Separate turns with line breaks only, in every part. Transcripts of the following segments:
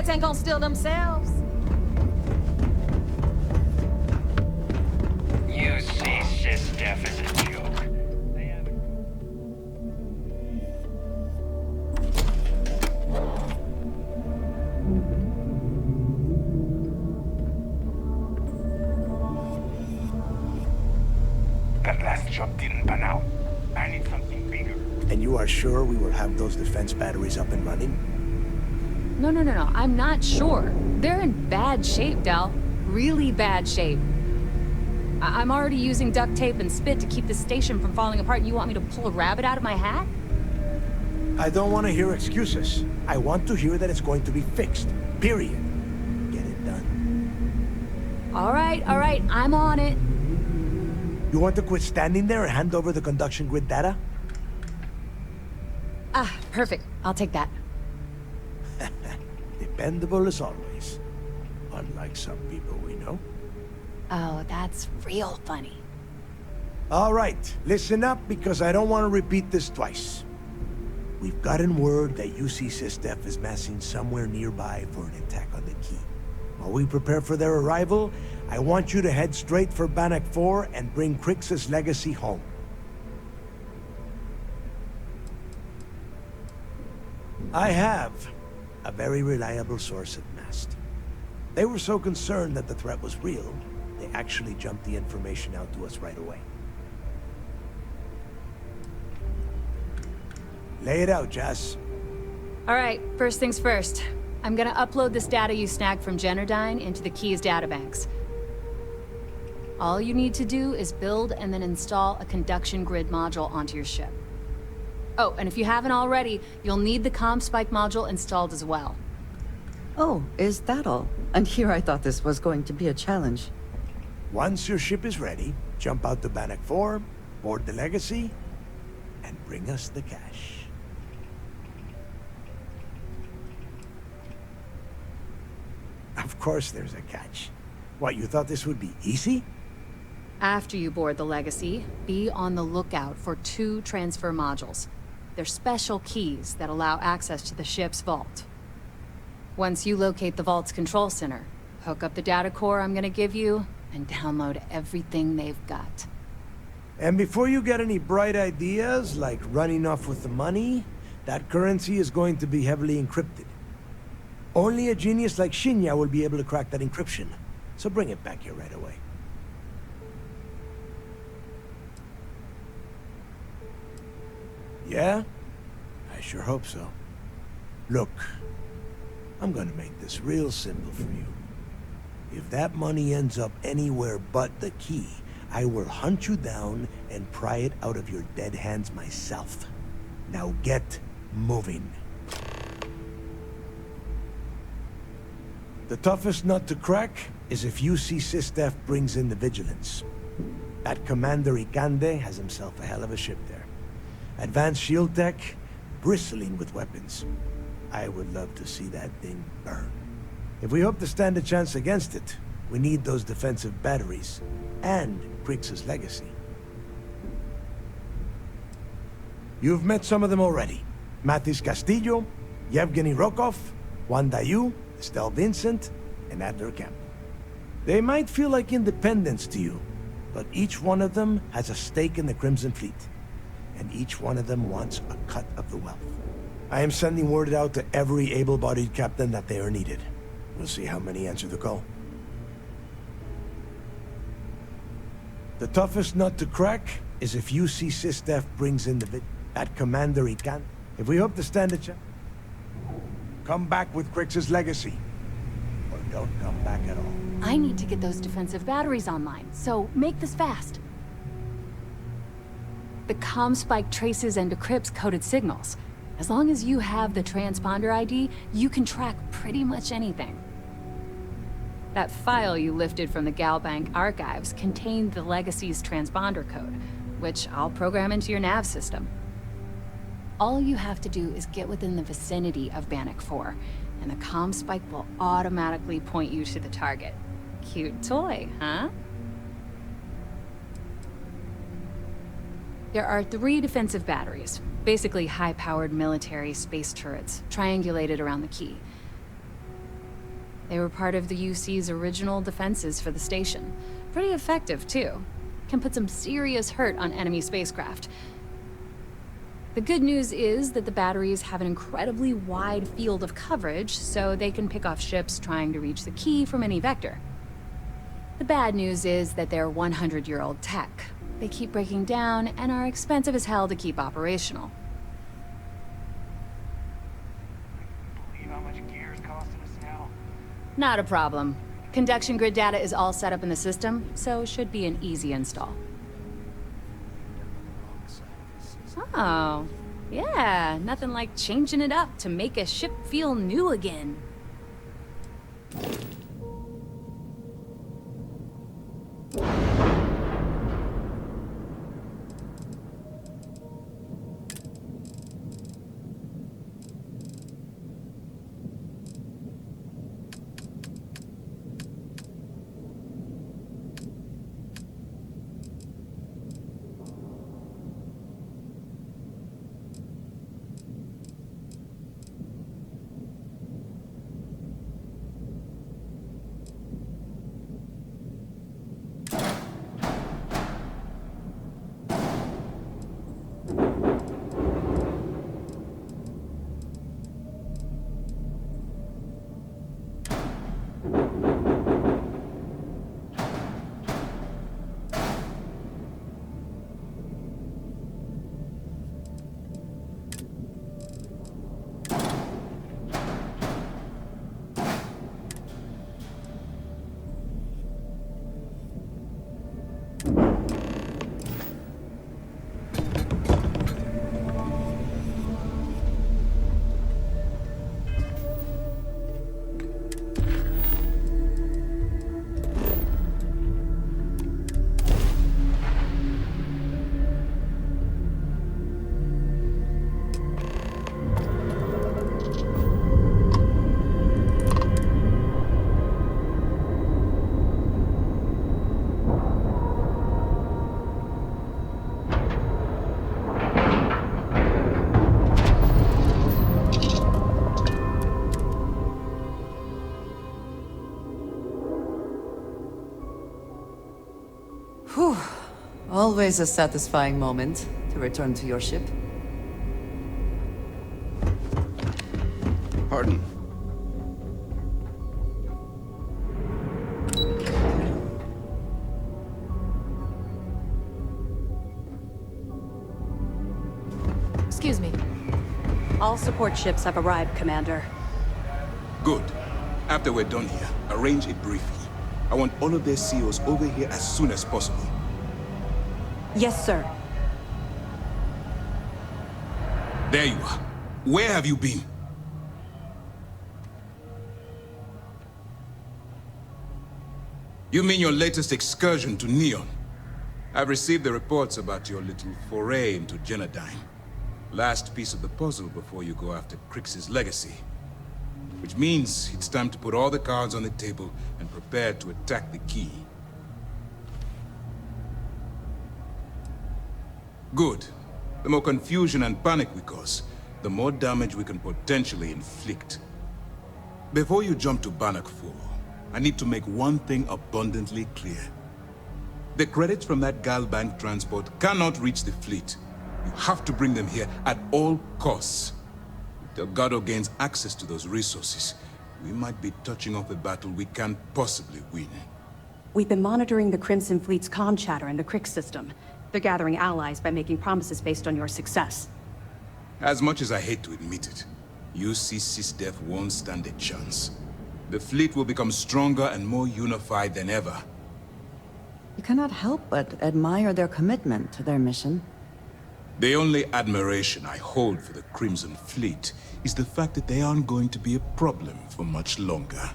turrets ain't gonna steal themselves.
UC Sysdef is a joke. They haven't...
That last job didn't pan out. I need something bigger.
And you are sure we will have those defense batteries up and running?
No. I'm not sure. They're in bad shape, Del. Really bad shape. I'm already using duct tape and spit to keep the station from falling apart, and you want me to pull a rabbit out of my hat?
I don't want to hear excuses. I want to hear that it's going to be fixed. Period. Get it done.
All right. I'm on it.
You want to quit standing there and hand over the conduction grid data?
Ah, perfect. I'll take that.
Dependable as always. Unlike some people we know.
Oh, that's real funny.
All right, listen up because I don't want to repeat this twice. We've gotten word that UC Sysdef is massing somewhere nearby for an attack on the key. While we prepare for their arrival, I want you to head straight for Bannoc IV and bring Crix's legacy home. I have a very reliable source at Mast. They were so concerned that the threat was real, they actually jumped the information out to us right away. Lay it out, Jess.
All right, first things first. I'm gonna upload this data you snagged from Generdyne into the Key's databanks. All you need to do is build and then install a conduction grid module onto your ship. Oh, and if you haven't already, you'll need the ComSpike module installed as well.
Oh, is that all? And here I thought this was going to be a challenge.
Once your ship is ready, jump out to Bannoc IV, board the Legacy, and bring us the cash. Of course there's a catch. What, you thought this would be easy?
After you board the Legacy, be on the lookout for 2 transfer modules. They're special keys that allow access to the ship's vault. Once you locate the vault's control center, hook up the data core I'm gonna give you, and download everything they've got.
And before you get any bright ideas, like running off with the money, that currency is going to be heavily encrypted. Only a genius like Shinya will be able to crack that encryption, so bring it back here right away. Yeah? I sure hope so. Look, I'm gonna make this real simple for you. If that money ends up anywhere but the key, I will hunt you down and pry it out of your dead hands myself. Now get moving. The toughest nut to crack is if UC Sysdef brings in the Vigilance. That Commander Ikande has himself a hell of a ship there. Advanced shield tech, bristling with weapons. I would love to see that thing burn. If we hope to stand a chance against it, we need those defensive batteries and Crix's legacy. You've met some of them already. Matis Castillo, Yevgeny Rokov, Juan Dayu, Estelle Vincent, and Adler Kemp. They might feel like independents to you, but each one of them has a stake in the Crimson Fleet, and each one of them wants a cut of the wealth. I am sending word out to every able-bodied captain that they are needed. We'll see how many answer the call. The toughest nut to crack is if UC Sysdef brings in that Commander Ikande. If we hope to stand a chance, come back with Crix's legacy, or don't come back at all.
I need to get those defensive batteries online, so make this fast. The ComSpike traces and decrypts coded signals. As long as you have the transponder ID, you can track pretty much anything. That file you lifted from the Galbank archives contained the Legacy's transponder code, which I'll program into your nav system. All you have to do is get within the vicinity of Bannoc IV, and the ComSpike will automatically point you to the target. Cute toy, huh? There are 3 defensive batteries, basically high-powered military space turrets, triangulated around the key. They were part of the UC's original defenses for the station. Pretty effective, too. Can put some serious hurt on enemy spacecraft. The good news is that the batteries have an incredibly wide field of coverage, so they can pick off ships trying to reach the key from any vector. The bad news is that they're 100-year-old tech. They keep breaking down and are expensive as hell to keep operational.
Believe how much gear is costing us now?
Not a problem. Conduction grid data is all set up in the system, so it should be an easy install. Oh, yeah, nothing like changing it up to make a ship feel new again.
Whew. Always a satisfying moment to return to your ship.
Pardon.
Excuse me.
All support ships have arrived, Commander.
Good. After we're done here, arrange it briefly. I want all of their CEOs over here as soon as possible.
Yes, sir.
There you are. Where have you been? You mean your latest excursion to Neon? I've received the reports about your little foray into Genodyne. Last piece of the puzzle before you go after Crix's legacy. Which means it's time to put all the cards on the table and prepare to attack the key. Good. The more confusion and panic we cause, the more damage we can potentially inflict. Before you jump to Bannoc IV, I need to make one thing abundantly clear. The credits from that Galbank transport cannot reach the fleet. You have to bring them here at all costs. If Delgado gains access to those resources, we might be touching off a battle we can't possibly win.
We've been monitoring the Crimson Fleet's comm chatter in the Crix system. They're gathering allies by making promises based on your success.
As much as I hate to admit it, UC SysDef won't stand a chance. The fleet will become stronger and more unified than ever.
You cannot help but admire their commitment to their mission.
The only admiration I hold for the Crimson Fleet is the fact that they aren't going to be a problem for much longer.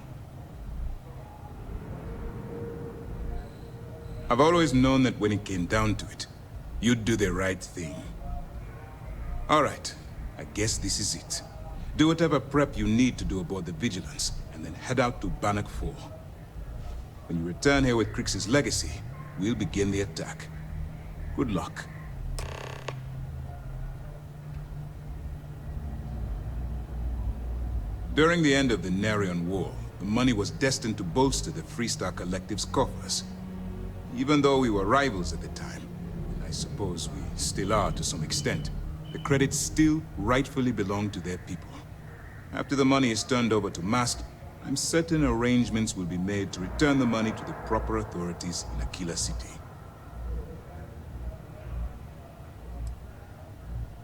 I've always known that when it came down to it, you'd do the right thing. All right, I guess this is it. Do whatever prep you need to do aboard the Vigilance, and then head out to Bannoc IV. When you return here with Crix's legacy, we'll begin the attack. Good luck. During the end of the Narion War, the money was destined to bolster the Freestar Collective's coffers. Even though we were rivals at the time, and I suppose we still are to some extent, the credits still rightfully belong to their people. After the money is turned over to MAST, I'm certain arrangements will be made to return the money to the proper authorities in Aquila City.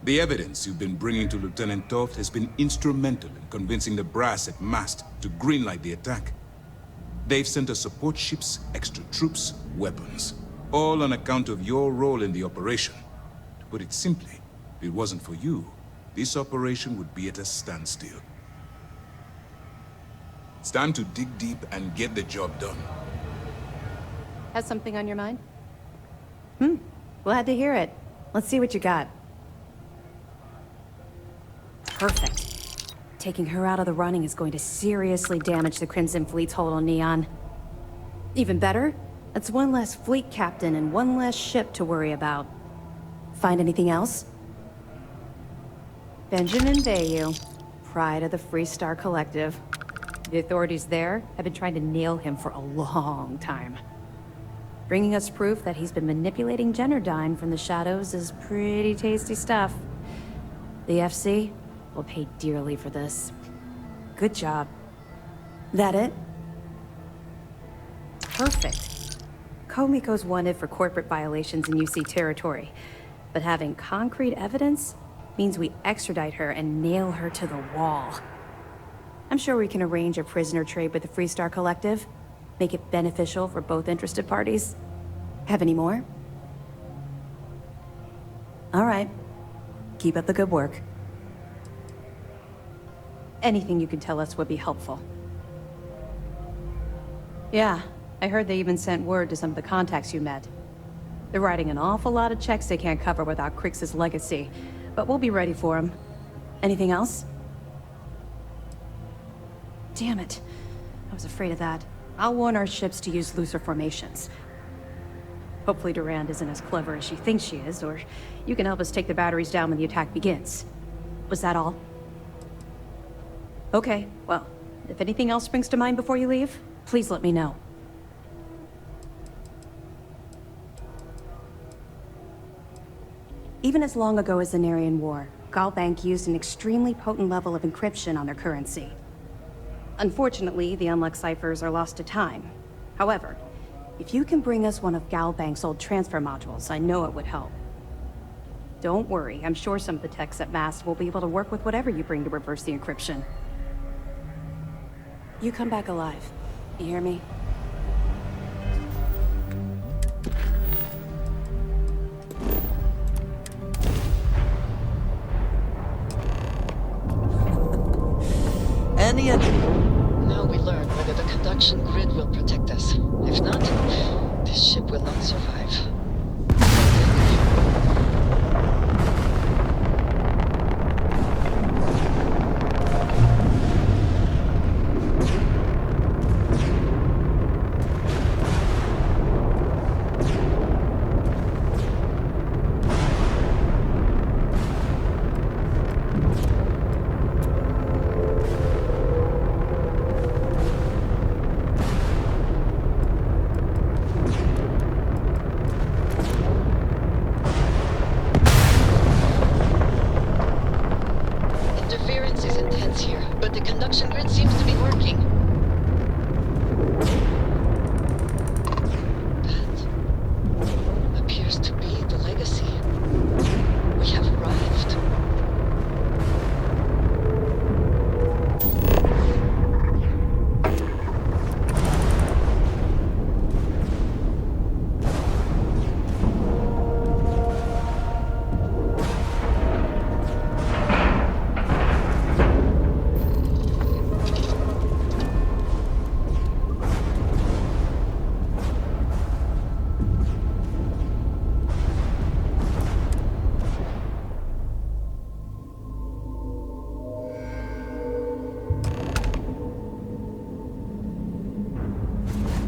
The evidence you've been bringing to Lieutenant Toft has been instrumental in convincing the brass at MAST to greenlight the attack. They've sent us support ships, extra troops, weapons, all on account of your role in the operation. To put it simply, if it wasn't for you, this operation would be at a standstill. It's time to dig deep and get the job done.
Has something on your mind? Glad to hear it. Let's see what you got. Perfect. Taking her out of the running is going to seriously damage the Crimson Fleet's hold on Neon. Even better, that's one less fleet captain and one less ship to worry about. Find anything else? Benjamin Bayou, pride of the Freestar Collective. The authorities there have been trying to nail him for a long time. Bringing us proof that he's been manipulating Generdyne from the shadows is pretty tasty stuff. The FC will pay dearly for this. Good job. That it? Perfect. Komiko's wanted for corporate violations in UC territory, but having concrete evidence means we extradite her and nail her to the wall. I'm sure we can arrange a prisoner trade with the Freestar Collective, make it beneficial for both interested parties. Have any more? All right. Keep up the good work. Anything you can tell us would be helpful. Yeah, I heard they even sent word to some of the contacts you met. They're writing an awful lot of checks they can't cover without Crix's legacy, but we'll be ready for them. Anything else? Damn it. I was afraid of that. I'll warn our ships to use looser formations. Hopefully Durand isn't as clever as she thinks she is, or you can help us take the batteries down when the attack begins. Was that all? Okay, well, if anything else springs to mind before you leave, please let me know. Even as long ago as the Narian War, Galbank used an extremely potent level of encryption on their currency. Unfortunately, the unlock ciphers are lost to time. However, if you can bring us one of Galbank's old transfer modules, I know it would help. Don't worry, I'm sure some of the techs at MAST will be able to work with whatever you bring to reverse the encryption. You come back alive. You hear me?
Now we learn whether the conduction grid will protect us. If not, this ship will not survive.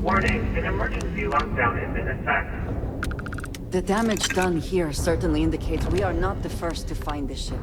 Warning, an emergency lockdown is in effect.
The damage done here certainly indicates we are not the first to find this ship.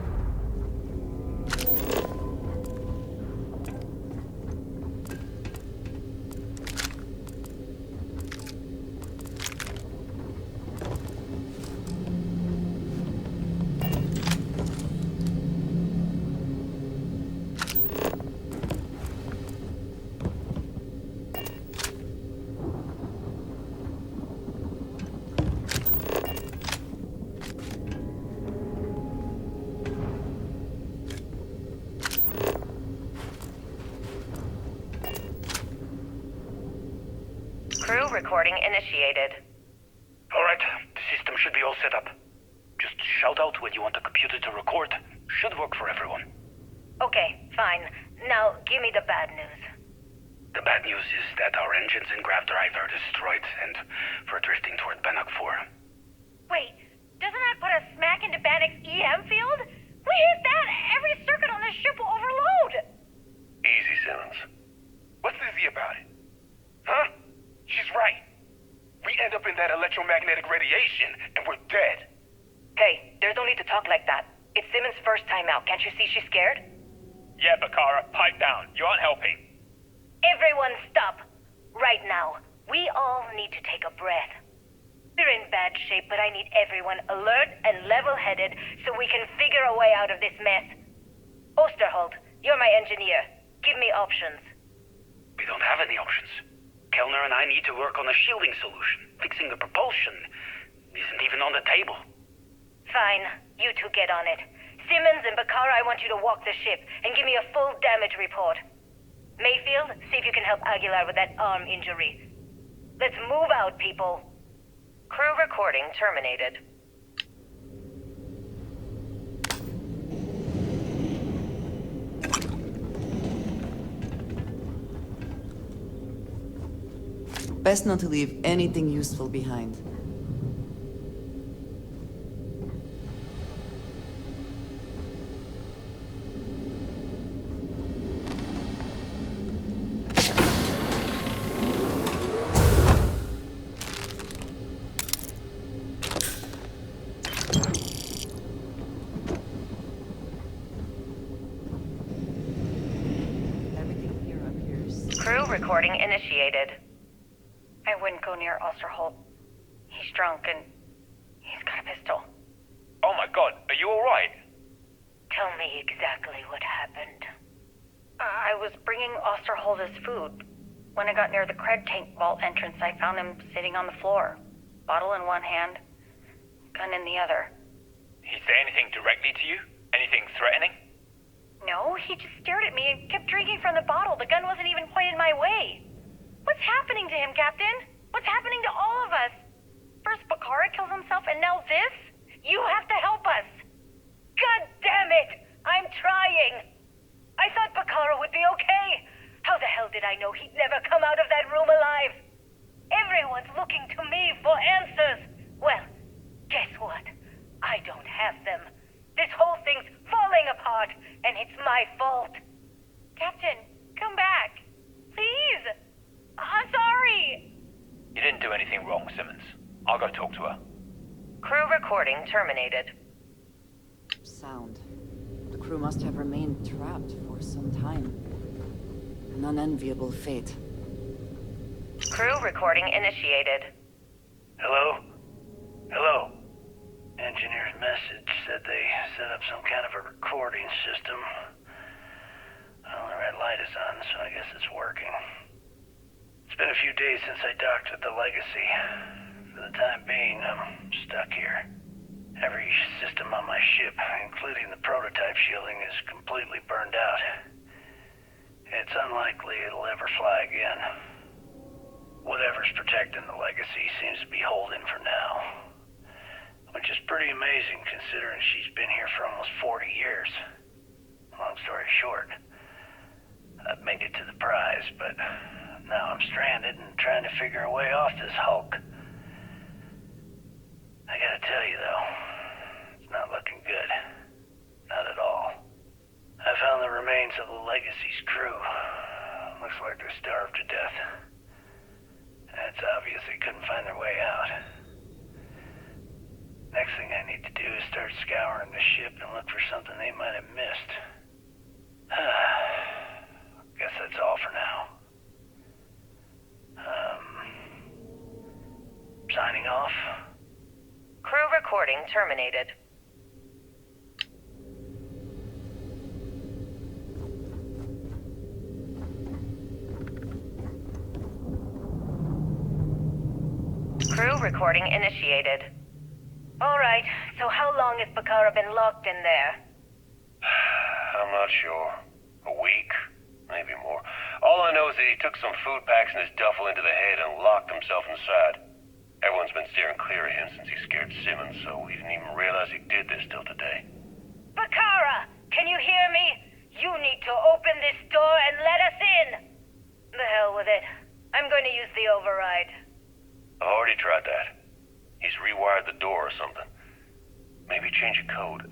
recording initiated.
Alright, the system should be all set up. Just shout out when you want the computer to record. Should work for everyone.
Okay, fine. Now, give me the bad news.
The bad news is that our engines and grav drive are destroyed, and we're drifting toward Bannoc IV.
Wait, doesn't that put us smack into Bannoc's EM field? We hit that, every circuit on this ship will overload!
Easy, Simmons. What's easy about it? Huh? She's right. We end up in that electromagnetic radiation, and we're dead.
Hey, there's no need to talk like that. It's Simmons' first time out. Can't you see she's scared?
Yeah, Bakara, pipe down. You aren't helping.
Everyone stop. Right now, we all need to take a breath. We're in bad shape, but I need everyone alert and level-headed so we can figure a way out of this mess. Osterholt, you're my engineer. Give me options.
We don't have any options. Kellner and I need to work on a shielding solution. Fixing the propulsion isn't even on the table.
Fine, you two get on it. Simmons and Bakara, I want you to walk the ship and give me a full damage report. Mayfield, see if you can help Aguilar with that arm injury. Let's move out, people. Crew recording terminated.
Best not to leave anything useful behind.
Crew recording initiated. I wouldn't go near Osterholt. He's drunk and he's got a pistol.
Oh my god, are you alright?
Tell me exactly what happened. I was bringing Osterholt his food. When I got near the cred tank vault entrance, I found him sitting on the floor. Bottle in one hand, gun in the other.
He say anything directly to you? Anything threatening?
No, he just stared at me and kept drinking from the bottle. The gun wasn't even pointed my way. What's happening to him, Captain? What's happening to all of us? First Bakara kills himself and now this? You have to help us! God damn it! I'm trying! I thought Bakara would be okay! How the hell did I know he'd never come out of that room alive? Everyone's looking to me for answers! Well, guess what? I don't have them. This whole thing's falling apart, and it's my fault. Captain, come back. Please! I'm sorry!
You didn't do anything wrong, Simmons. I'll go talk to her.
Crew recording terminated.
Sound. The crew must have remained trapped for some time. An unenviable fate.
Crew recording initiated.
Hello? Hello? Engineer's message said they set up some kind of a recording system. Well, the red light is on, so I guess it's working. It's been a few days since I docked with the Legacy. For the time being, I'm stuck here. Every system on my ship, including the prototype shielding, is completely burned out. It's unlikely it'll ever fly again. Whatever's protecting the Legacy seems to be holding for now. Which is pretty amazing considering she's been here for almost 40 years. Long story short, I've made it to the prize, but now I'm stranded and trying to figure a way off this hulk. I gotta tell you though, it's not looking good. Not at all. I found the remains of the Legacy's crew. Looks like they're starved to death. And it's obvious they couldn't find their way out. Next thing I need to do is start scouring the ship and look for something they might have missed. Guess that's all for now. Signing off.
Crew recording terminated. Crew recording initiated. All right, so how long has Bakara been locked in there?
I'm not sure. A week? Maybe more. All I know is that he took some food packs in his duffel into the head and locked himself inside. Everyone's been steering clear of him since he scared Simmons, so we didn't even realize he did this till today.
Bakara, can you hear me? You need to open this door and let us in! The hell with it. I'm going to use the override.
I already tried that. He's rewired the door or something. Maybe change a code.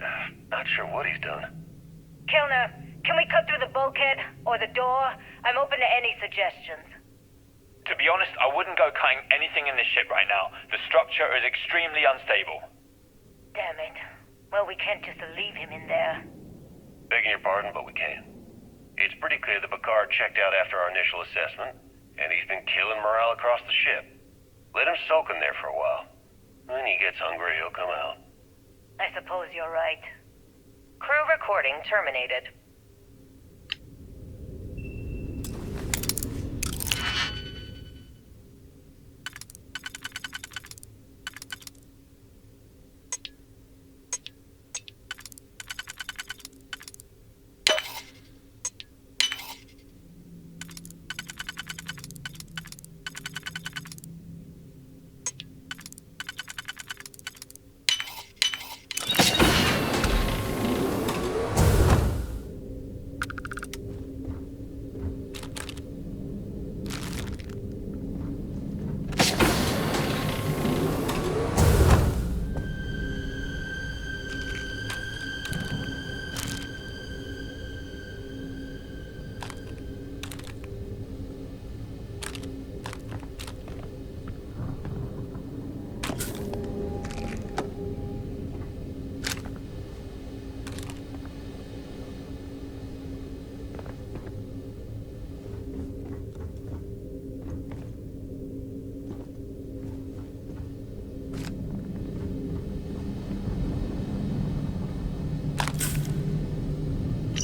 Not sure what he's done.
Kellner, can we cut through the bulkhead? Or the door? I'm open to any suggestions.
To be honest, I wouldn't go cutting anything in this ship right now. The structure is extremely unstable.
Damn it. Well, we can't just leave him in there.
Begging your pardon, but we can. It's pretty clear that Picard checked out after our initial assessment, and he's been killing morale across the ship. Let him soak in there for a while. When he gets hungry, he'll come out.
I suppose you're right.
Crew recording terminated.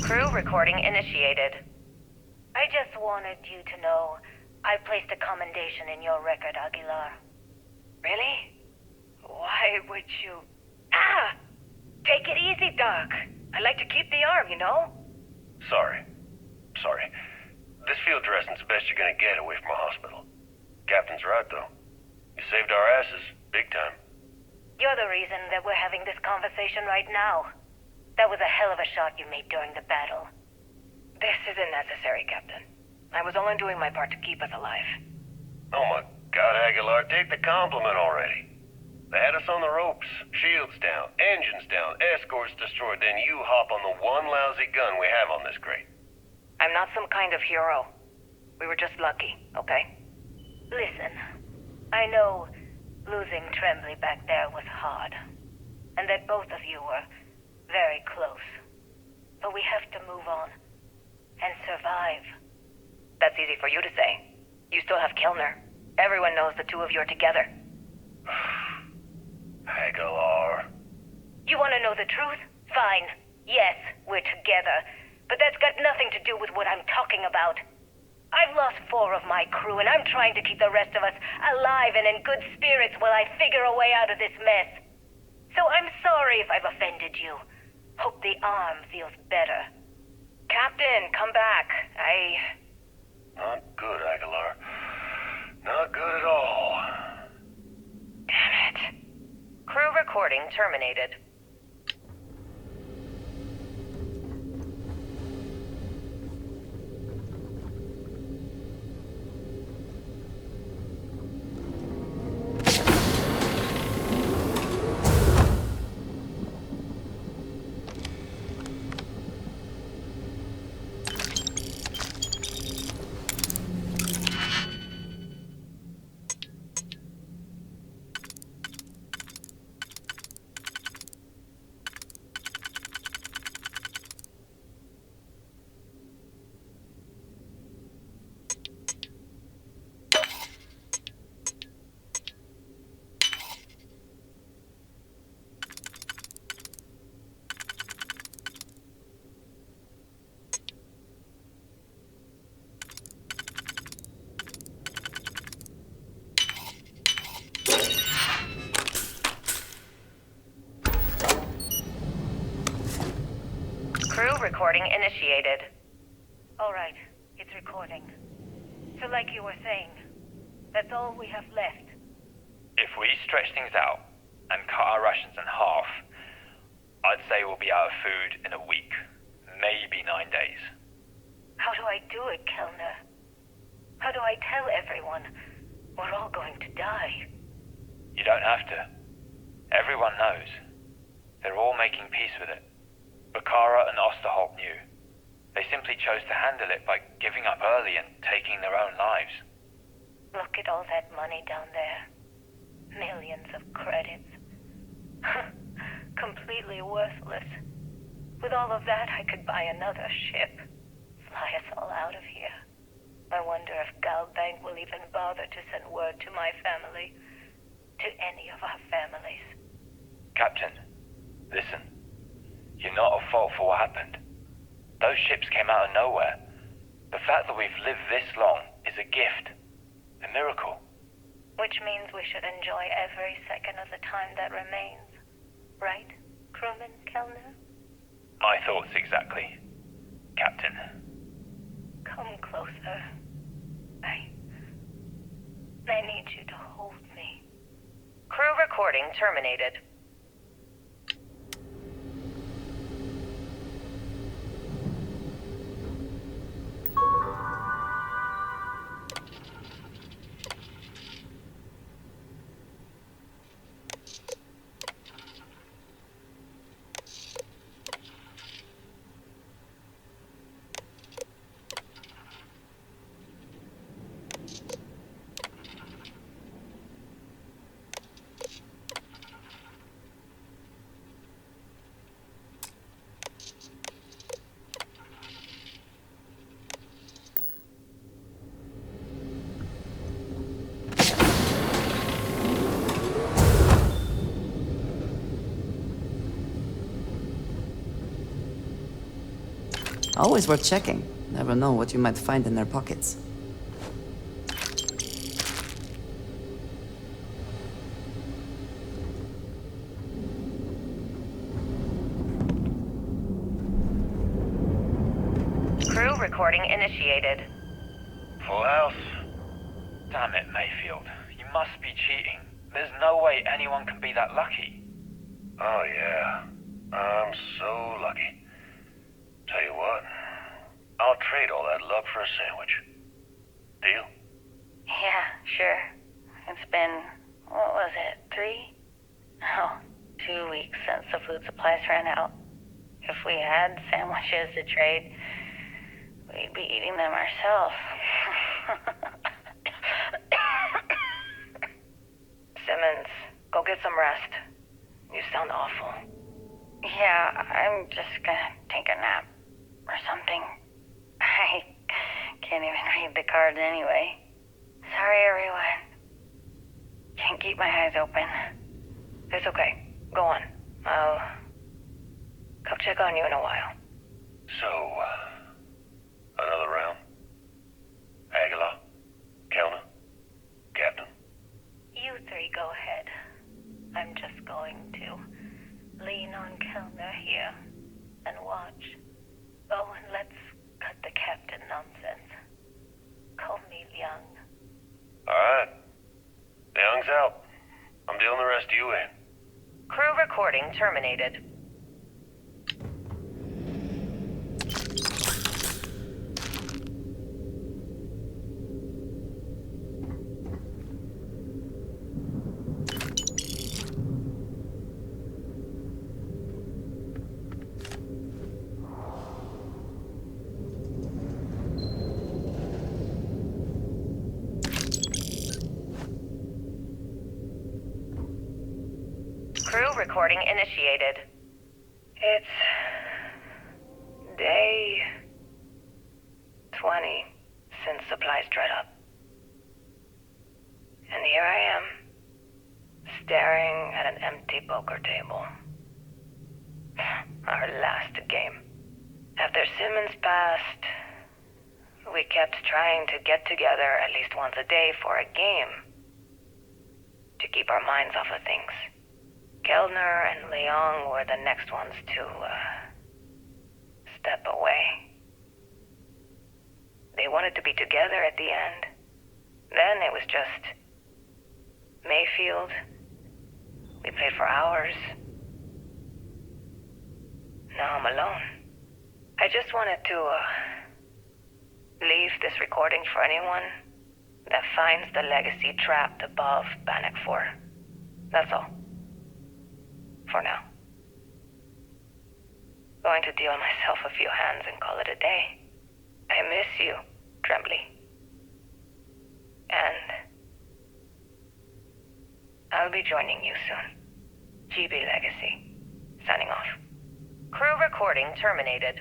Crew recording initiated.
I just wanted you to know I placed a commendation in your record, Aguilar.
Really? Why would you...
Ah! Take it easy, Doc. I like to keep the arm, you know?
Sorry. This field dressing's the best you're gonna get away from a hospital. Captain's right, though. You saved our asses, big time.
You're the reason that we're having this conversation right now. That was a hell of a shot you made during the battle.
This isn't necessary, Captain. I was only doing my part to keep us alive.
Oh my God, Aguilar, take the compliment already. They had us on the ropes, shields down, engines down, escorts destroyed, then you hop on the one lousy gun we have on this crate.
I'm not some kind of hero. We were just lucky, okay?
Listen, I know losing Tremblay back there was hard, and that both of you were very close. But we have to move on and survive.
That's easy for you to say. You still have Kellner. Everyone knows the two of you are together.
Aguilar.
You want to know the truth? Fine. Yes, we're together. But that's got nothing to do with what I'm talking about. I've lost 4 of my crew, and I'm trying to keep the rest of us alive and in good spirits while I figure a way out of this mess. So I'm sorry if I've offended you. Hope the arm feels better.
Captain, come back.
Not good, Aguilar. Not good at all.
Damn it. Crew recording terminated. Crew recording initiated.
All right, it's recording. So like you were saying, that's all we have left.
If we stretch things out and cut our rations in half, I'd say we'll be out of food in a week, maybe 9 days.
How do I do it, Kellner? How do I tell everyone we're all going to die?
You don't have to. Everyone knows. They're all making peace with it. Bakara and Osterholt knew. They simply chose to handle it by giving up early and taking their own lives.
Look at all that money down there. Millions of credits. Completely worthless. With all of that, I could buy another ship. Fly us all out of here. I wonder if Galbank will even bother to send word to my family. To any of our families.
Captain, listen. You're not at fault for what happened. Those ships came out of nowhere. The fact that we've lived this long is a gift. A miracle.
Which means we should enjoy every second of the time that remains. Right, crewman Kellner?
My thoughts exactly, Captain.
Come closer. I need you to hold me.
Crew recording terminated.
Always worth checking. Never know what you might find in their pockets.
Crew recording initiated.
Full house.
Damn it, Mayfield. You must be cheating. There's no way anyone can be that lucky.
Oh, yeah. I'm so lucky. Tell you what, I'll trade all that luck for a sandwich. Deal?
Yeah, sure. It's been, what was it, 3? No, 2 weeks since the food supplies ran out. If we had sandwiches to trade, we'd be eating them ourselves.
Simmons, go get some rest. You sound awful.
Yeah, I'm just gonna take a nap. Or something. I can't even read the cards anyway. Sorry, everyone. Can't keep my eyes open.
It's okay. Go on. I'll come check on you in a while.
So, another round? Aguilar? Kellner? Captain?
You three go ahead. I'm just going to lean on Kellner here and watch. Oh, and let's cut the captain nonsense. Call me Liang.
Alright. Young's out. I'm dealing the rest of you in.
Crew recording terminated. Recording initiated.
It's day 20 since supplies dried up. And here I am, staring at an empty poker table. Our last game. After Simmons passed, we kept trying to get together at least once a day for a game. To keep our minds off of things. Kellner and Leong were the next ones to, step away. They wanted to be together at the end.
Then it was just Mayfield. We played for hours. Now I'm alone. I just wanted to, leave this recording for anyone that finds the legacy trapped above Bannoc IV. That's all. For now. Going to deal myself a few hands and call it a day. I miss you, Trembly. And I'll be joining you soon. GB Legacy. Signing off.
Crew recording terminated.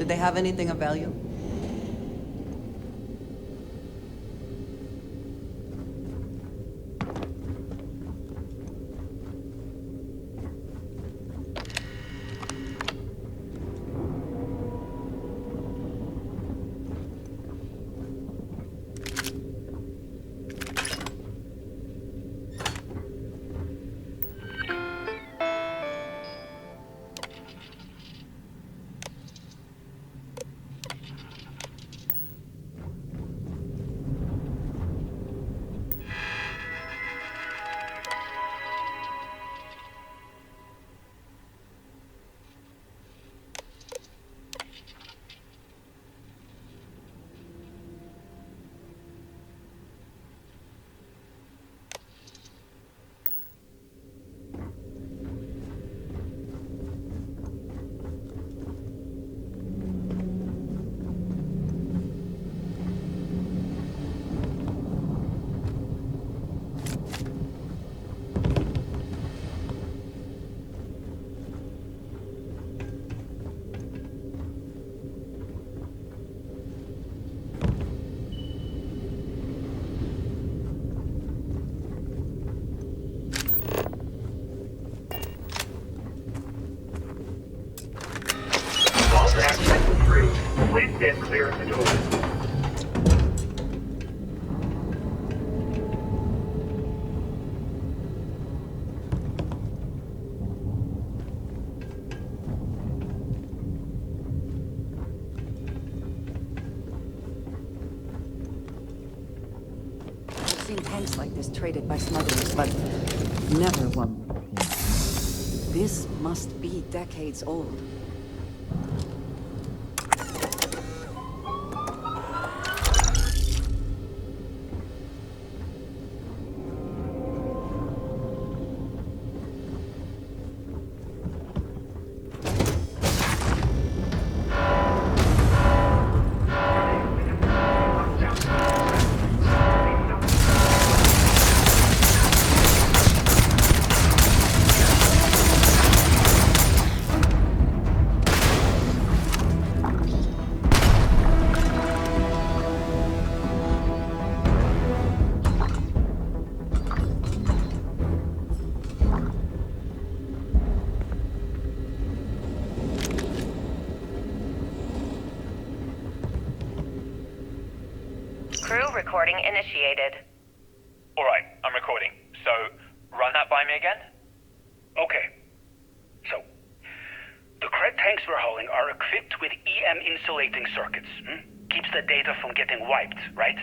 Did they have anything of value?
Please stand clear of the door.
I've seen tanks like this traded by smugglers, but never one. This must be decades old.
recording initiated.
Alright, I'm recording. So, run that by me again?
Okay. So, the cred tanks we're hauling are equipped with EM insulating circuits. Keeps the data from getting wiped, right?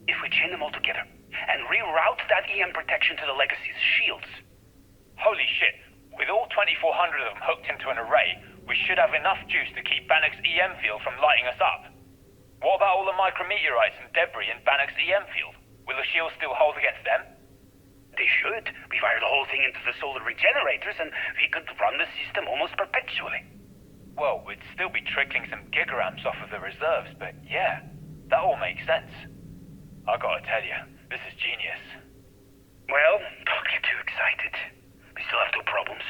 If we chain them all together and reroute that EM protection to the Legacy's shields.
Holy shit. With all 2,400 of them hooked into an array, we should have enough juice to keep Bannoc's EM field from lighting us up. What about all the micrometeorites and debris in Bannoc's EM field? Will the shields still hold against them?
They should. We fire the whole thing into the solar regenerators and we could run the system almost perpetually.
Well, we'd still be trickling some gigaamps off of the reserves, but yeah, that all makes sense. I gotta tell you, this is genius.
Well, don't get too excited. We still have two problems.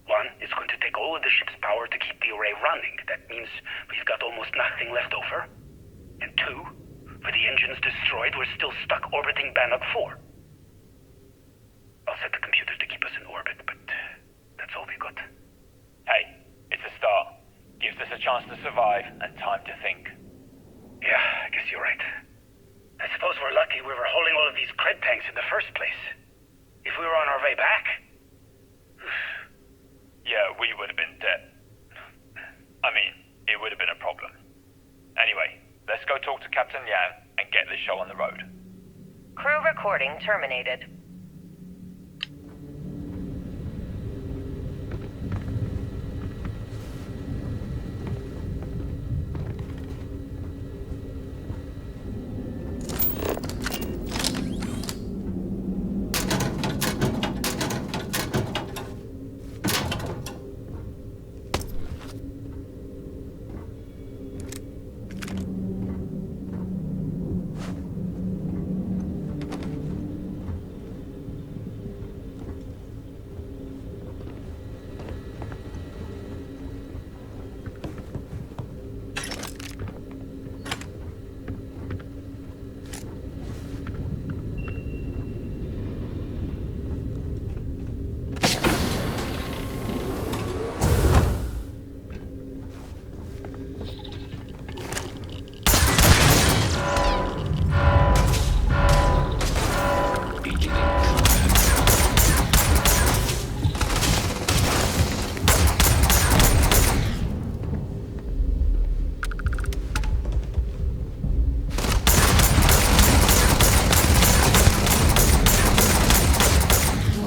One, it's going to take all of the ship's power to keep the array running. That means we've got almost nothing left over. And two, with the engines destroyed, we're still stuck orbiting Bannoc IV. I'll set the computers to keep us in orbit, but that's all we got.
Hey, it's a start. Gives us a chance to survive and time to think.
Yeah, I guess you're right. I suppose we're lucky we were hauling all of these cred tanks in the first place. If we were on our way back...
Yeah, we would have been dead. I mean, it would have been a problem. Anyway, let's go talk to Captain Yang and get this show on the road.
Crew recording terminated.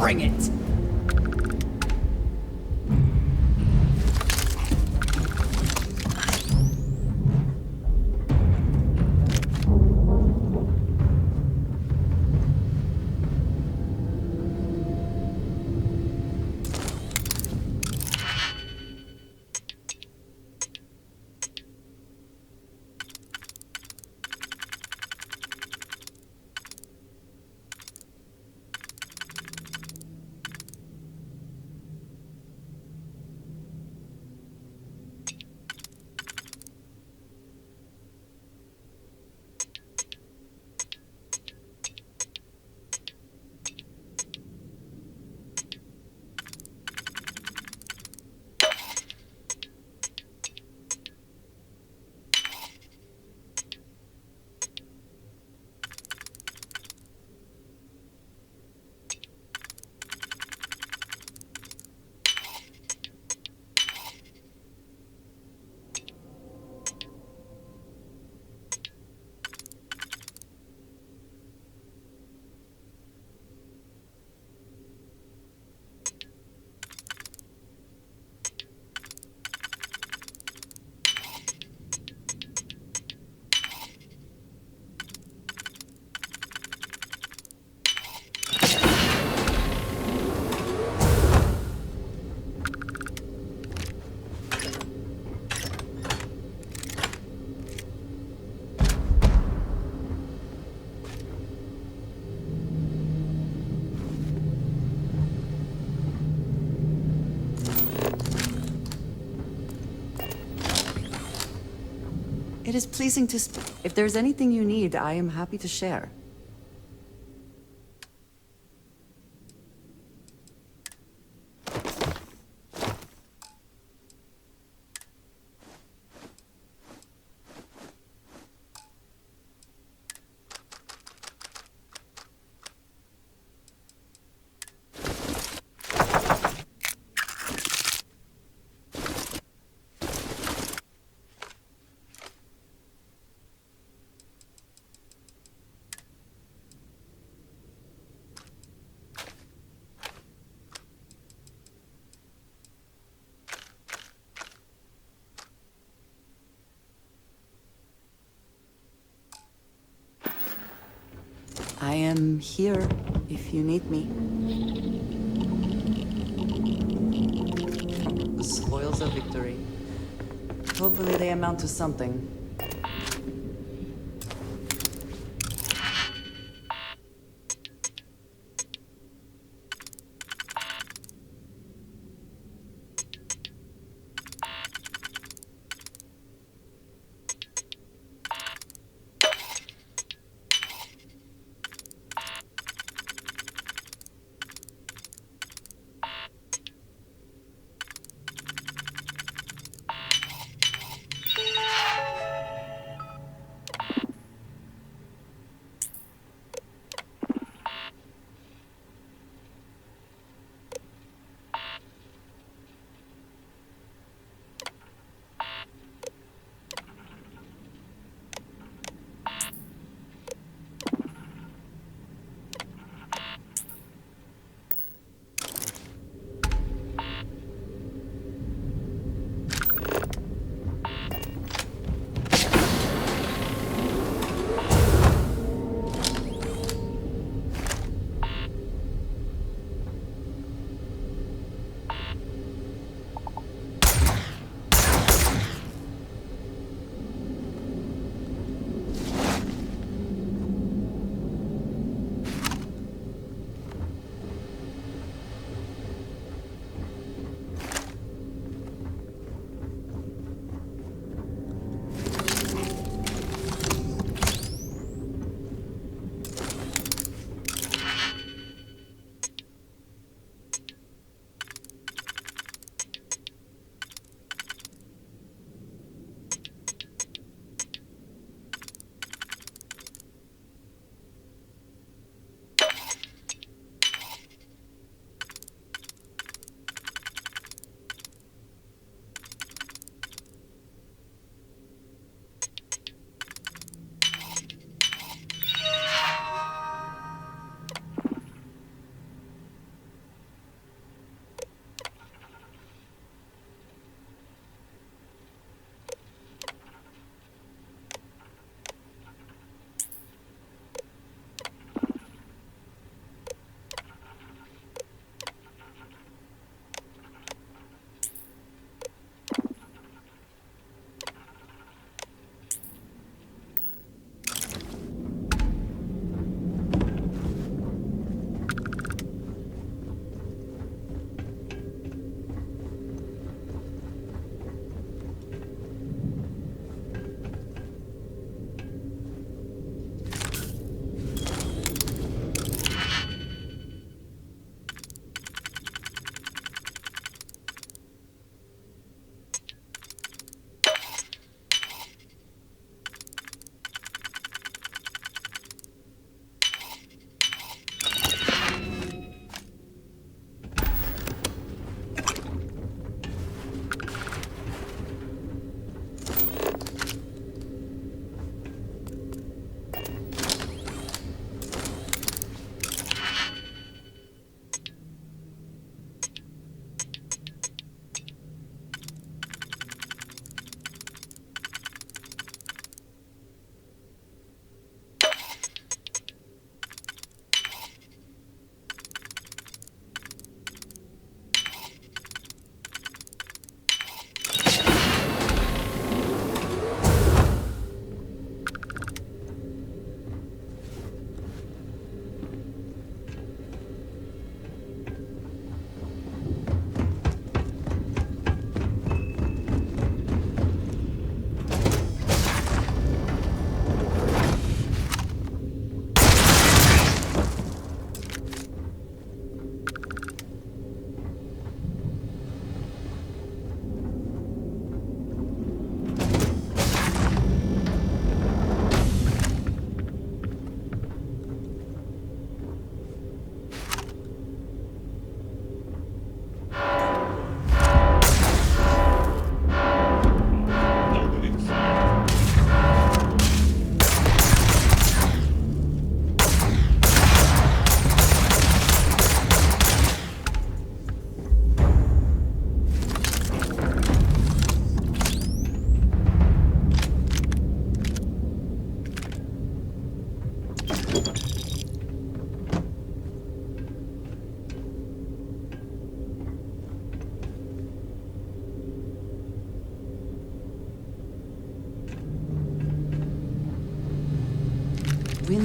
Bring it!
It is pleasing to If there's anything you need, I am happy to share. am here if you need me. The spoils of victory. Hopefully they amount to something.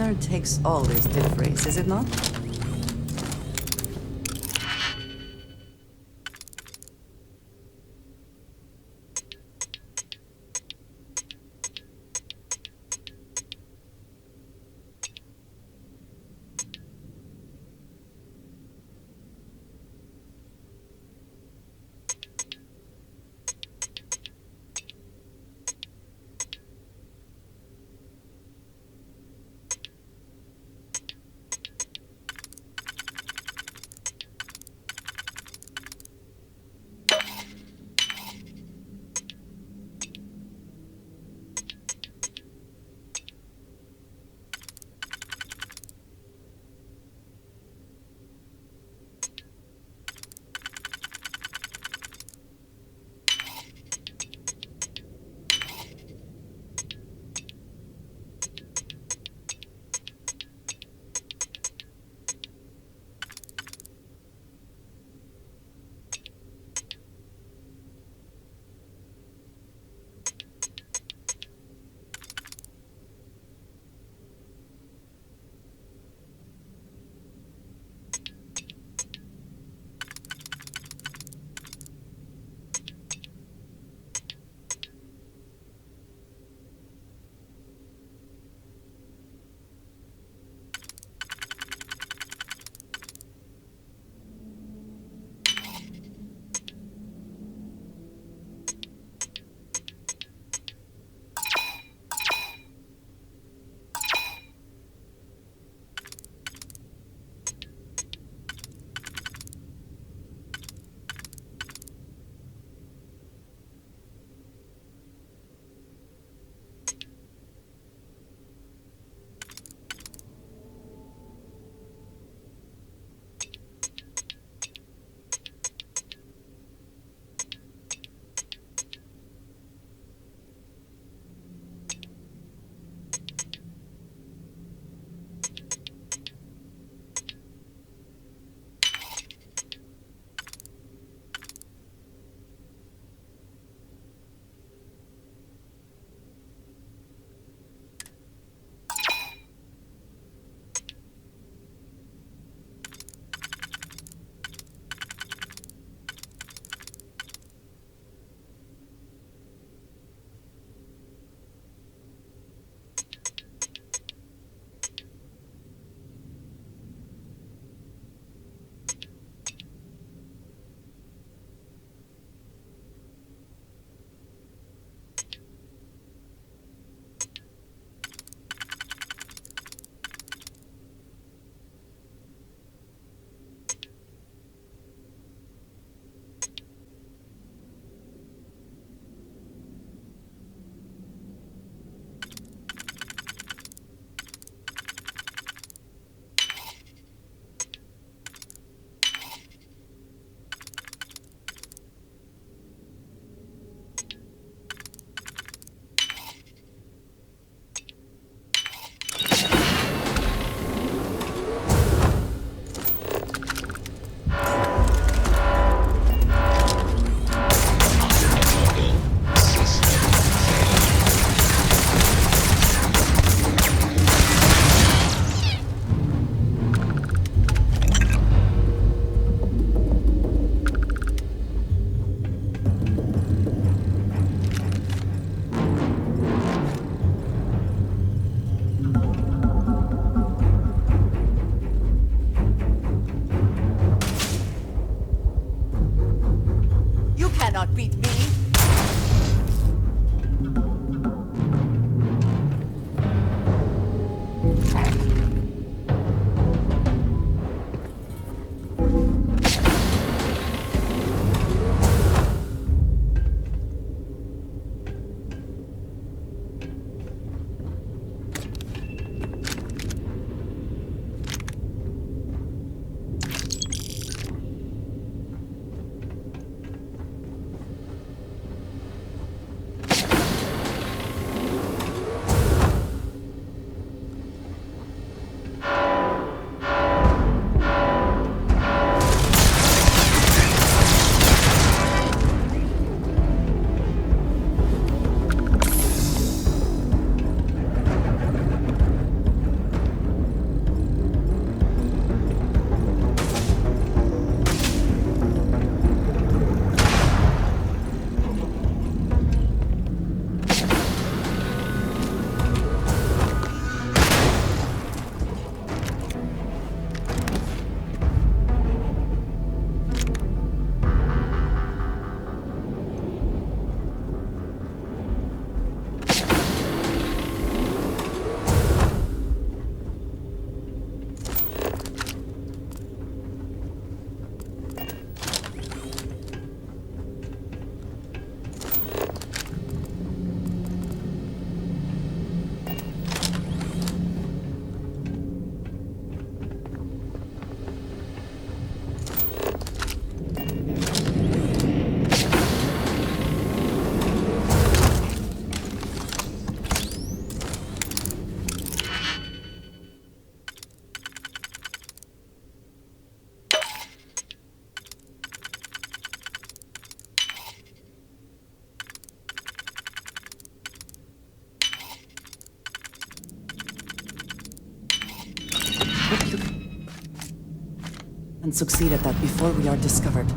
winner takes all is the phrase, is it not? and succeed at that before we are discovered.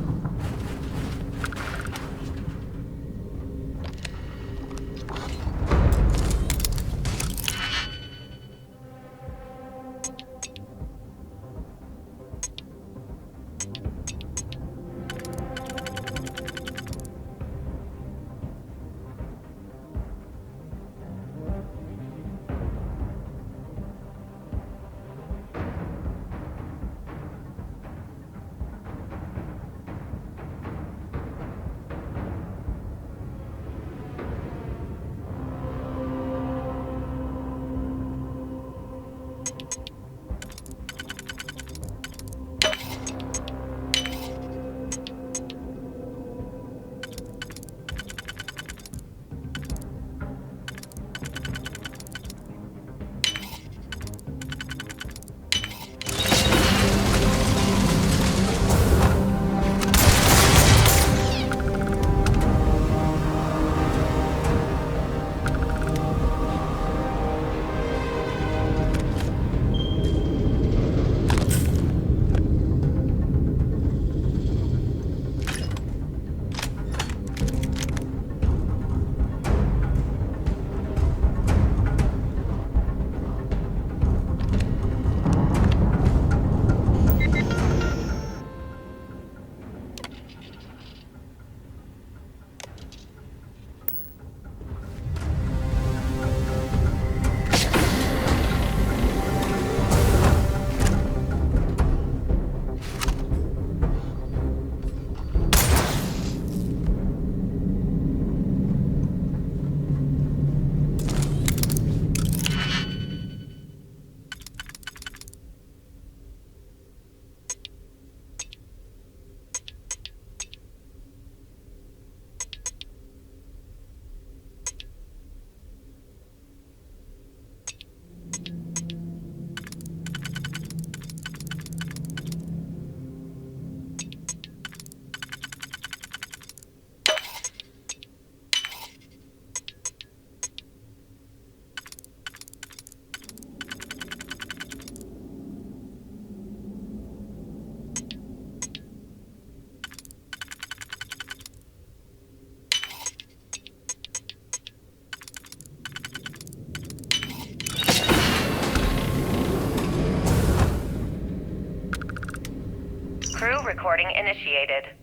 Crew recording initiated.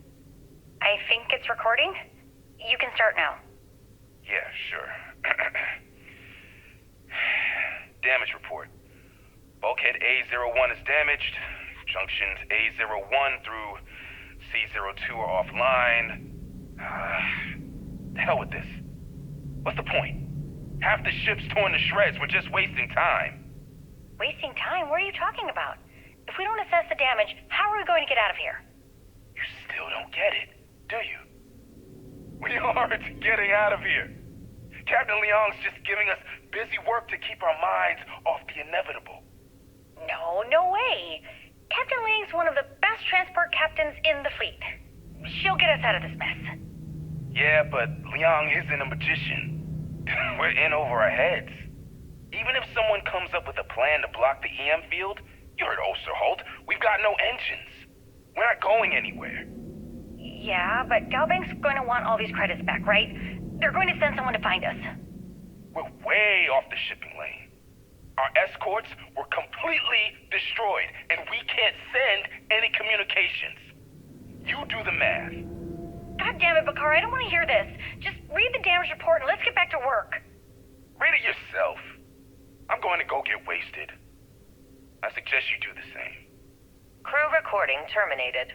I think it's recording. You can start now.
Yeah, sure. Damage report. Bulkhead A01 is damaged. Junctions A01 through C02 are offline. The hell with this. What's the point? Half the ship's torn to shreds. We're just wasting time.
Wasting time? What are you talking about? If we don't assess the damage, how are we going to get out of here?
You still don't get it, do you? We aren't getting out of here. Captain Leong's just giving us busy work to keep our minds off the inevitable.
No way. Captain Liang's one of the best transport captains in the fleet. She'll get us out of this mess.
Yeah, but Leong isn't a magician. We're in over our heads. Even if someone comes up with a plan to block the EM field, you heard Osterholt, we've got no engines. We're not going anywhere.
Yeah, but Galbank's going to want all these credits back, right? They're going to send someone to find us.
We're way off the shipping lane. Our escorts were completely destroyed, and we can't send any communications. You do the math.
God damn it, Bakar, I don't want to hear this. Just read the damage report and let's get back to work.
Read it yourself. I'm going to go get wasted. I suggest you do the same.
Crew recording terminated.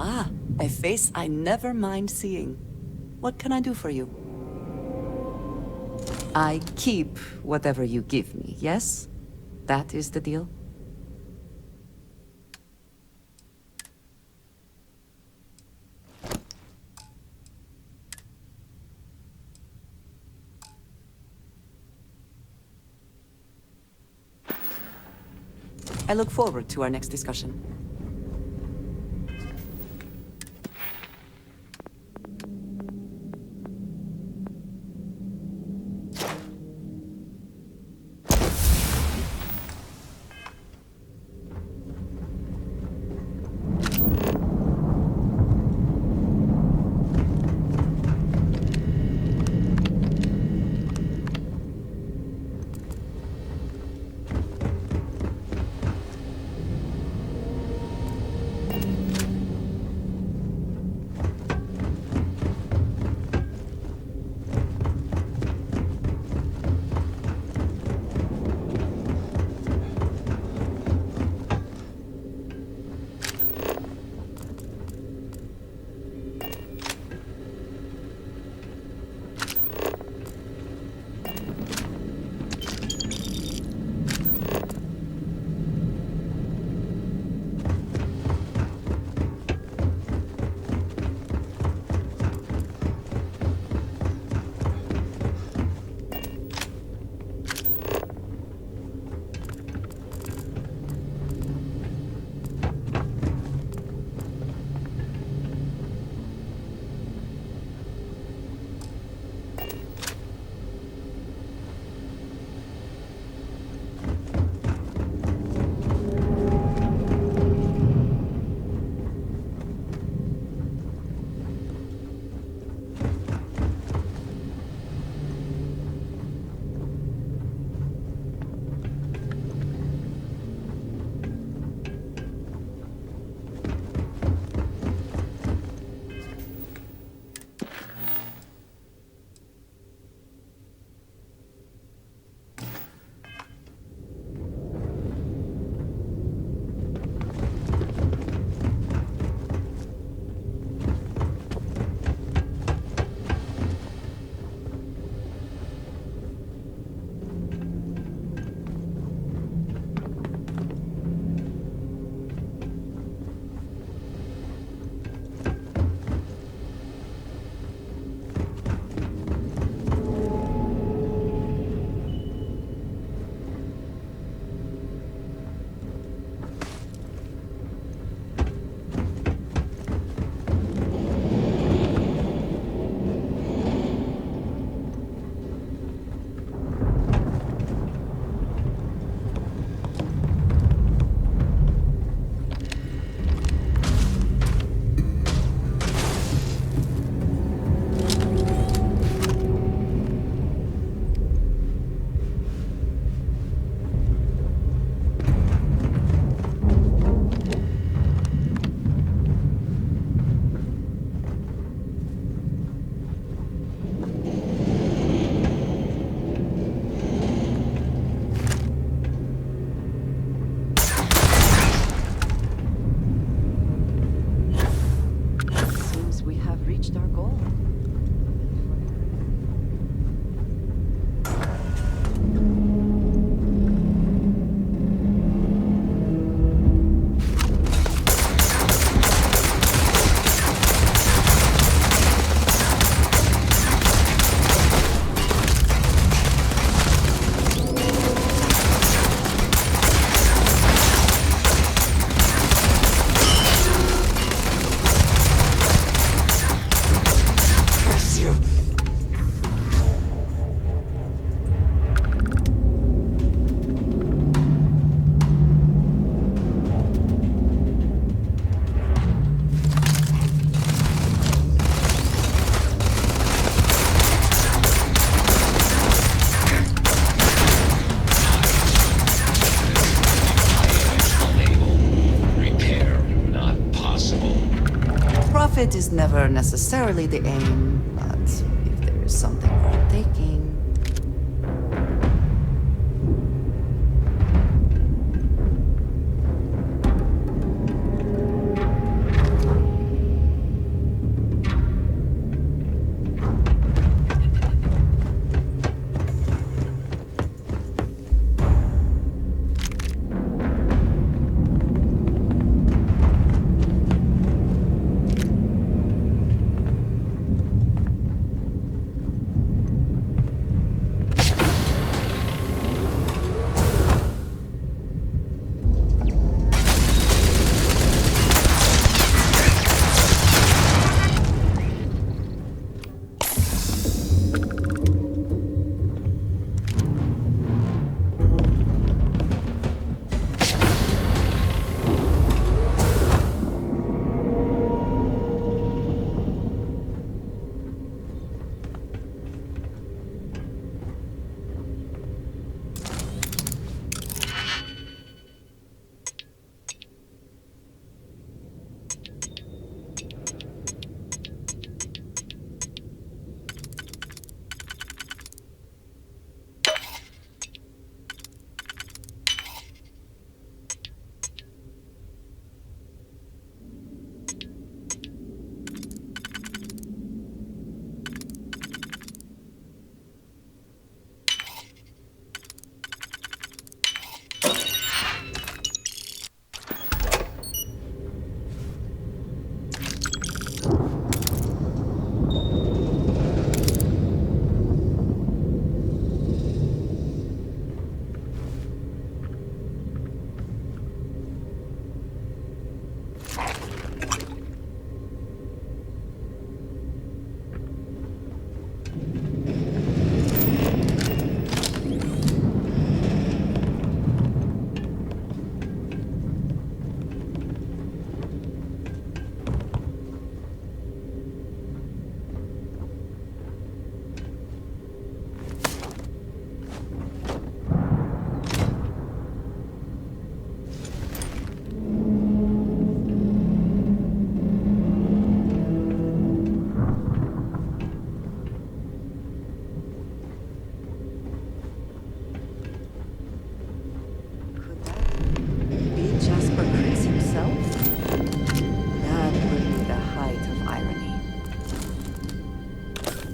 Ah, a face I never mind seeing. What can I do for you? I keep whatever you give me, yes? That is the deal? I look forward to our next discussion. Profit is never necessarily the aim, but if there is something worth taking...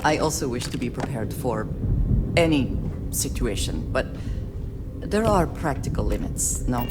I also wish to be prepared for any situation, but there are practical limits, no?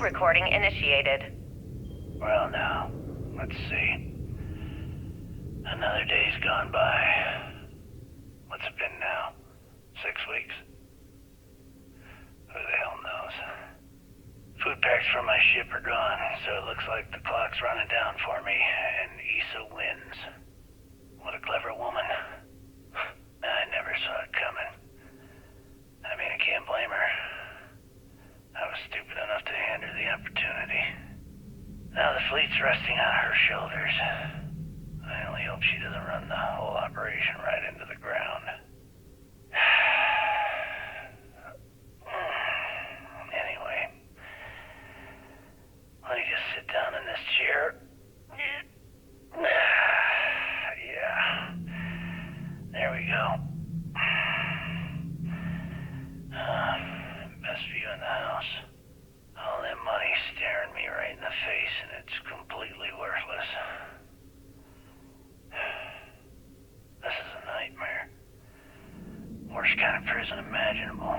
Recording initiated.
Well, now, let's see. Another day's gone by. What's it been now? 6 weeks? Who the hell knows? Food packs from my ship are gone, so it looks like the clock's running down for me, and Issa wins. What a clever woman. I never saw it coming. I mean, I can't blame her. I was stupid enough to hand her the opportunity. Now the fleet's resting on her shoulders. I only hope she doesn't run the whole operation right into the ground. Anyway, let me just sit down in this chair. Yeah. There we go. Best view in the house. All that money staring me right in the face, and it's completely worthless. This is a nightmare. Worst kind of prison imaginable.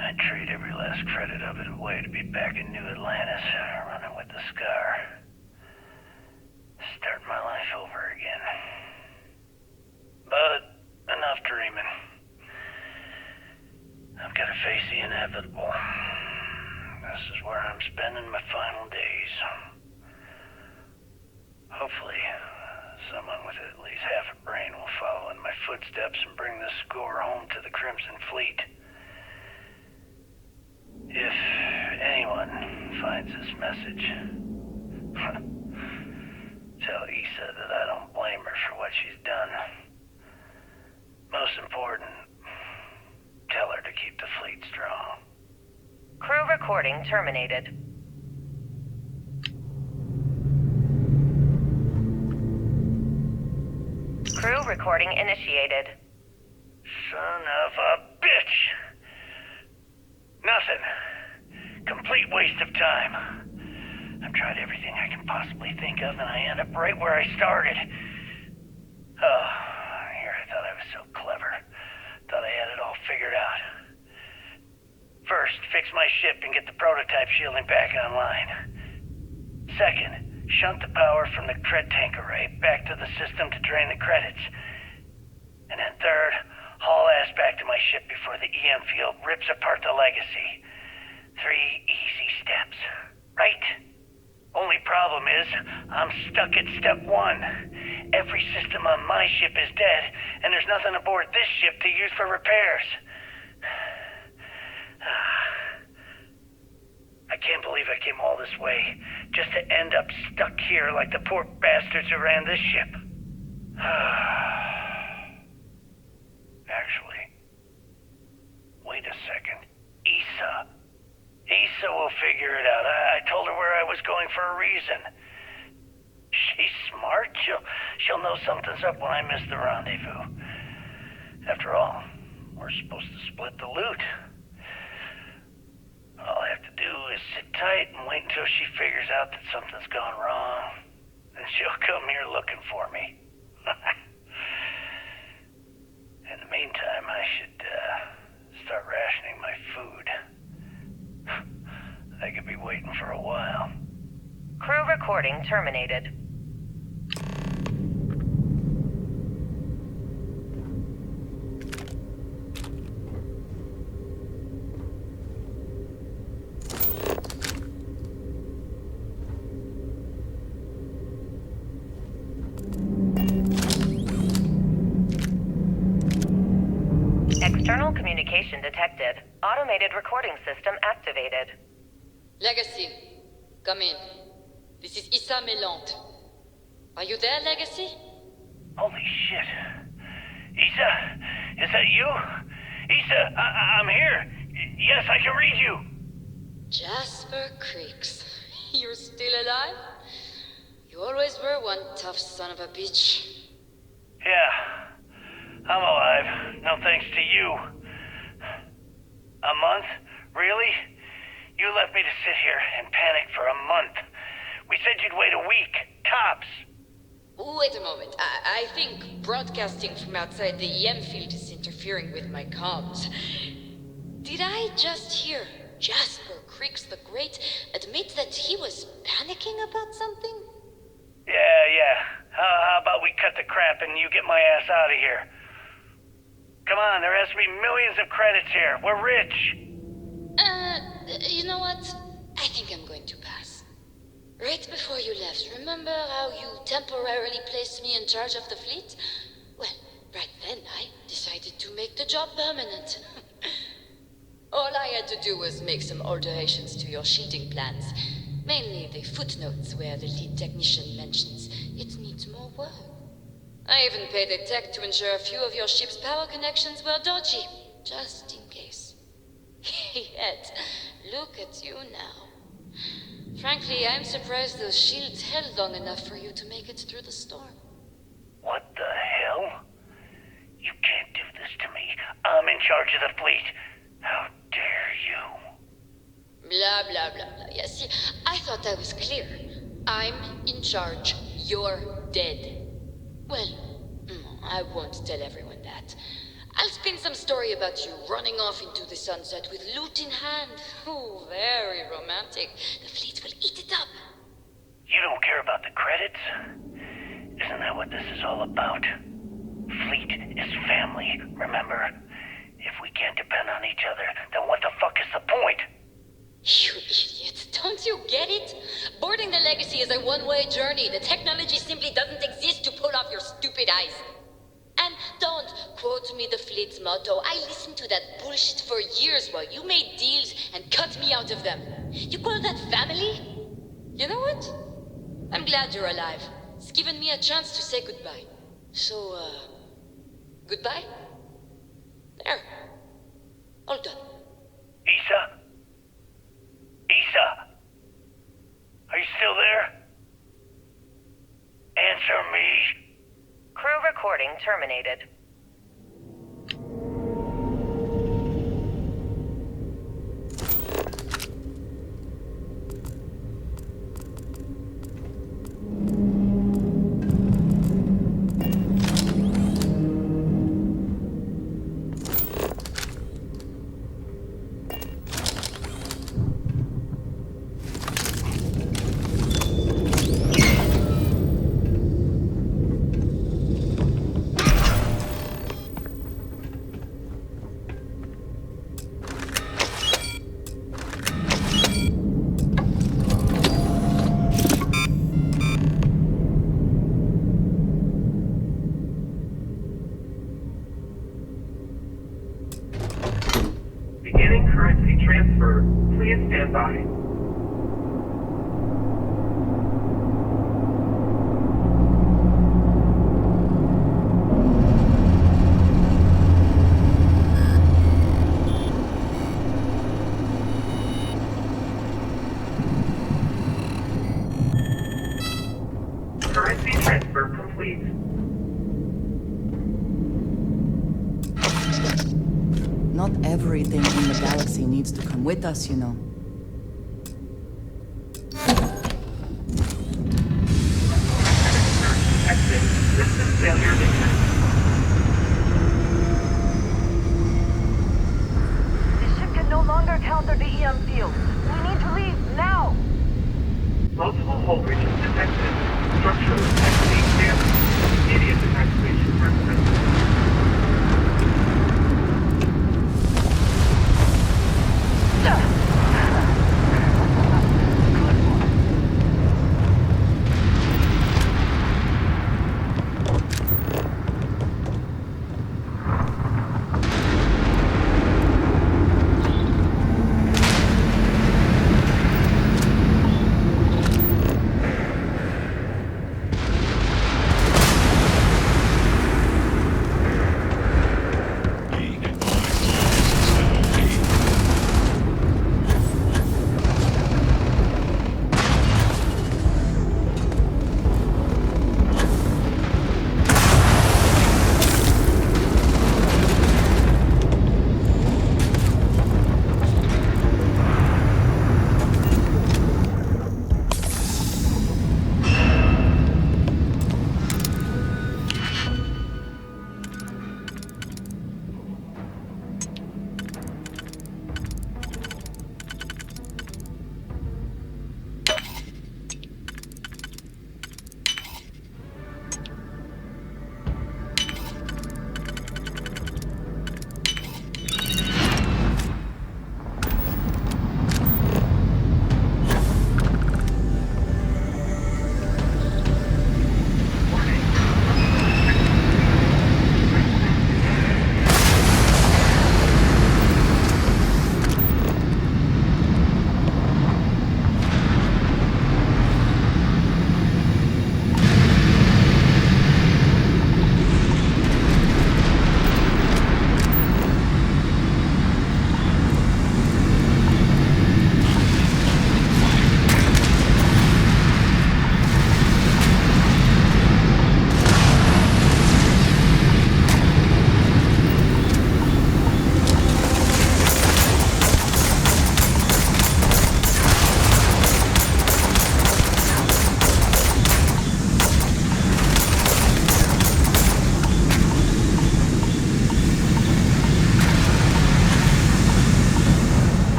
I'd trade every last credit of it away to be back in New Atlantis, running with the Scar. Start my life over again. But enough dreaming. I've got to face the inevitable. This is where I'm spending my final days. Hopefully, someone with at least half a brain will follow in my footsteps and bring this score home to the Crimson Fleet. If anyone finds this message, tell Issa that I don't blame her for what she's done. Most important, tell her to keep the fleet strong.
Crew recording terminated. Crew recording initiated.
Son of a bitch! Nothing. Complete waste of time. I've tried everything I can possibly think of, and I end up right where I started. Oh, here I thought I was so clever. Thought I had it all figured out. First, fix my ship and get the prototype shielding back online. Second, shunt the power from the cred tank array back to the system to drain the credits. And then third, haul ass back to my ship before the EM field rips apart the legacy. 3 easy steps, right? Only problem is, I'm stuck at step 1. Every system on my ship is dead, and there's nothing aboard this ship to use for repairs. I can't believe I came all this way, just to end up stuck here like the poor bastards who ran this ship. Actually, wait a second. Issa will figure it out. I told her where I was going for a reason. She's smart. She'll know something's up when I miss the rendezvous. After all, we're supposed to split the loot. All I have to do is sit tight and wait until she figures out that something's gone wrong. Then she'll come here looking for me. In the meantime, I should start rationing my food. They could be waiting for a while.
Crew recording terminated. External communication detected. Automated recording system activated.
Legacy, come in. This is Issa Melant.
Are you there, Legacy?
Holy shit. Isa, is that you? Isa, I'm here. Yes, I can read you.
Jasper Creeks. You're still alive? You always were one tough son of a bitch.
Yeah, I'm alive. No thanks to you. A month? Really? You left me to sit here and panic for a month. We said you'd wait a week, tops.
Wait a moment. I think broadcasting from outside the EM field is interfering with my comms. Did I just hear Jasper Creeks the Great admit that he was panicking about something?
Yeah. How about we cut the crap and you get my ass out of here? Come on, there has to be millions of credits here. We're rich.
You know what? I think I'm going to pass. Right before you left, remember how you temporarily placed me in charge of the fleet? Well, right then I decided to make the job permanent. All I had to do was make some alterations to your shielding plans. Mainly the footnotes where the lead technician mentions it needs more work. I even paid a tech to ensure a few of your ship's power connections were dodgy, just in case. Yet, look at you now. Frankly, I'm surprised those shields held long enough for you to make it through the storm.
What the hell? You can't do this to me. I'm in charge of the fleet. How dare you?
Blah, blah, blah, blah. Yeah, see, I thought I was clear. I'm in charge. You're dead. Well, I won't tell everyone that. I'll spin some story about you running off into the sunset with loot in hand. Oh, very romantic. The fleet will eat it up.
You don't care about the credits? Isn't that what this is all about? Fleet is family, remember? If we can't depend on each other, then what the fuck is the point?
You idiot. Don't you get it? Boarding the Legacy is a one-way journey. The technology simply doesn't exist to pull off your stupid eyes. And don't quote me the fleet's motto. I listened to that bullshit for years while you made deals and cut me out of them. You call that family? You know what? I'm glad you're alive. It's given me a chance to say goodbye. So, goodbye? There. All done.
Isa? Isa? Are you still there? Answer me.
Crew recording terminated.
Not everything in the galaxy needs to come with us, you know.
The ship can no longer counter the EM field. We need to leave now.
Multiple hull breaches detected. Structural integrity damage. Immediate evacuation recommended.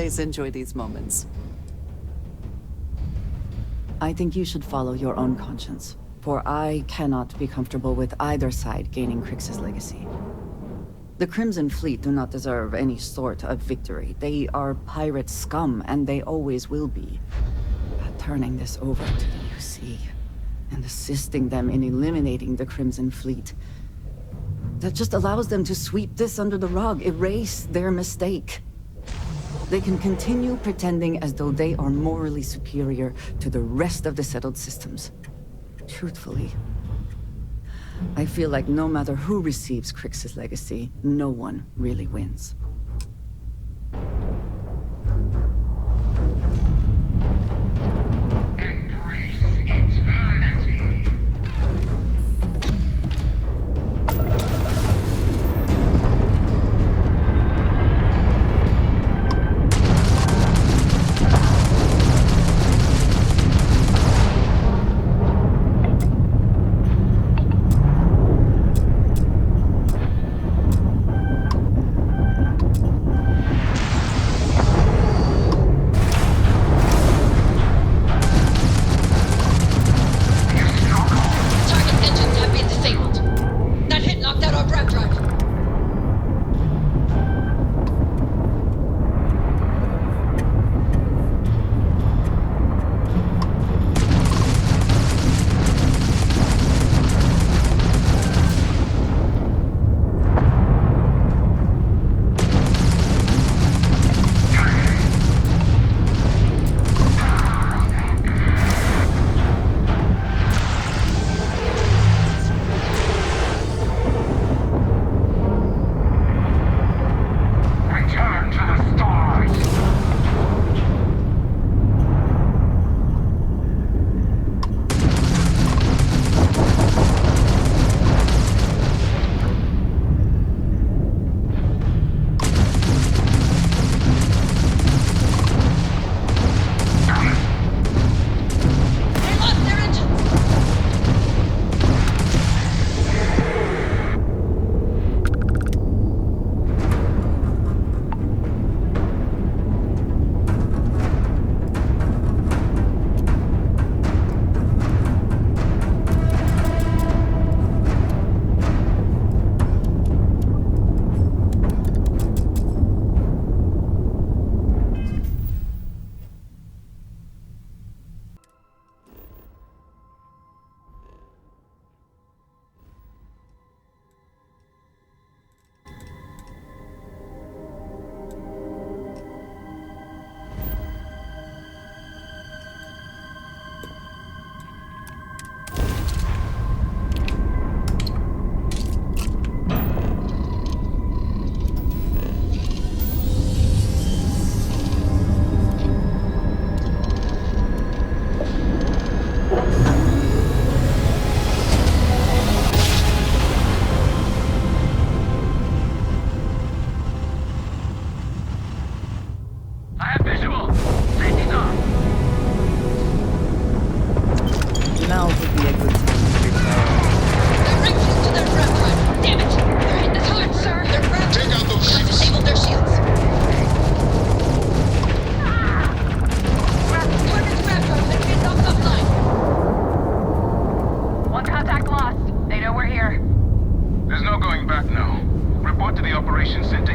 always enjoy these moments. I think you should follow your own conscience, for I cannot be comfortable with either side gaining Crix's legacy. The Crimson Fleet do not deserve any sort of victory. They are pirate scum, and they always will be. But turning this over to the UC, and assisting them in eliminating the Crimson Fleet, that just allows them to sweep this under the rug, erase their mistake. They can continue pretending as though they are morally superior to the rest of the settled systems. Truthfully, I feel like no matter who receives Crix's legacy, no one really wins.
There's no going back now. Report to the operations center